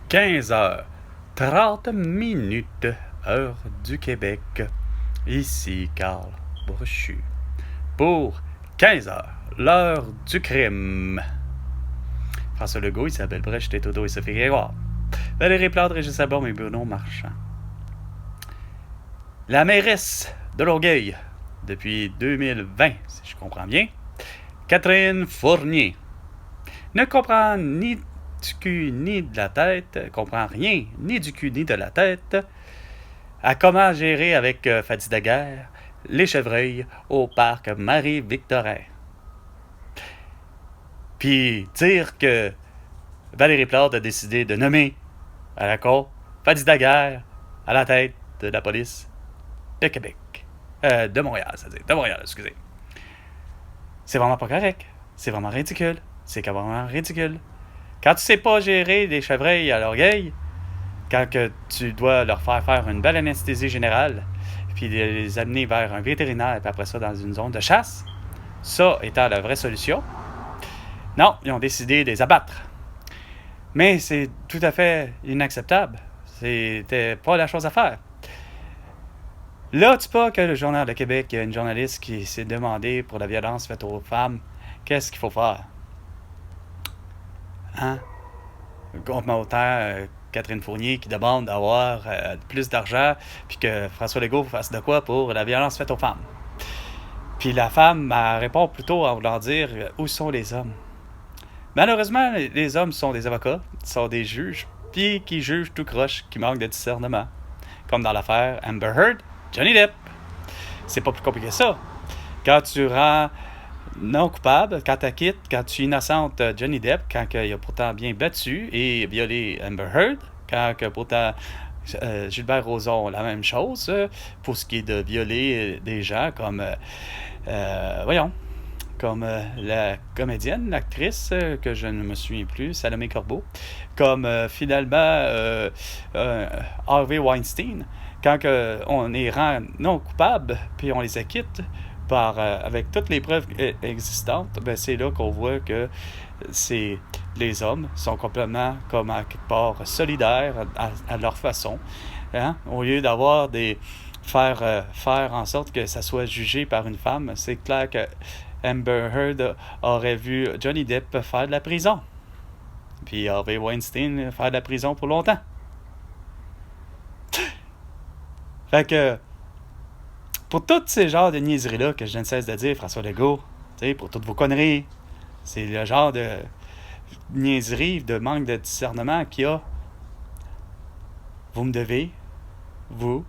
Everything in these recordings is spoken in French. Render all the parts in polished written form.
15h30, heure du Québec. Ici Carl Brochu. Pour 15h, l'heure du crime. François Legault, Isabelle Brèche, Tétodo et Sophie Grégoire. Valérie Plante, Régis Albom et Bruno Marchand. La mairesse de Longueuil, depuis 2020, si je comprends bien, Catherine Fournier, ne comprend ni du cul ni de la tête, comprend rien ni du cul ni de la tête à comment gérer avec Fadi Daguerre les chevreuils au parc Marie-Victorin. Puis dire que Valérie Plante a décidé de nommer à la cour Fadi Daguerre à la tête de la police de Québec. De Montréal, c'est-à-dire. De Montréal, excusez. C'est vraiment pas correct. C'est vraiment ridicule. C'est vraiment ridicule. Quand tu sais pas gérer des chevreuils à l'orgueil, quand que tu dois leur faire une belle anesthésie générale, puis les amener vers un vétérinaire, puis après ça dans une zone de chasse, ça étant la vraie solution, non, ils ont décidé de les abattre. Mais c'est tout à fait inacceptable. C'était pas la chose à faire. Là, tu pas que le Journal de Québec, il y a une journaliste qui s'est demandé pour la violence faite aux femmes, qu'est-ce qu'il faut faire? Hein? Autant Catherine Fournier qui demande d'avoir plus d'argent, puis que François Legault fasse de quoi pour la violence faite aux femmes. Puis la femme répond plutôt en voulant dire où sont les hommes. Malheureusement, les hommes sont des avocats, sont des juges, puis qui jugent tout croche, qui manquent de discernement. Comme dans l'affaire Amber Heard, Johnny Depp. C'est pas plus compliqué que ça. Quand tu rends non coupable, quand tu acquittes, quand tu innocentes Johnny Depp, quand il a pourtant bien battu et violé Amber Heard, quand pourtant Gilbert Rozon, la même chose, pour ce qui est de violer des gens comme, comme la comédienne, l'actrice, que je ne me souviens plus, Salomé Corbeau, comme finalement Harvey Weinstein, quand on les rend non coupables, puis on les acquitte, avec toutes les preuves existantes, ben c'est là qu'on voit que les hommes sont complètement, comme à quelque part, solidaires à leur façon. Hein? Au lieu d'avoir faire en sorte que ça soit jugé par une femme, c'est clair que Amber Heard aurait vu Johnny Depp faire de la prison. Puis Harvey Weinstein faire de la prison pour longtemps. Fait que pour tous ces genres de niaiseries-là que je ne cesse de dire, François Legault, pour toutes vos conneries, c'est le genre de niaiserie, de manque de discernement qu'il y a. Vous me devez, vous,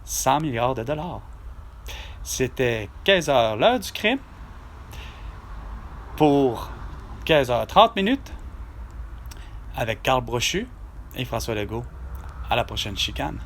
100 milliards de dollars. C'était 15h, l'heure du crime, pour 15h30, avec Carl Brochu et François Legault. À la prochaine chicane.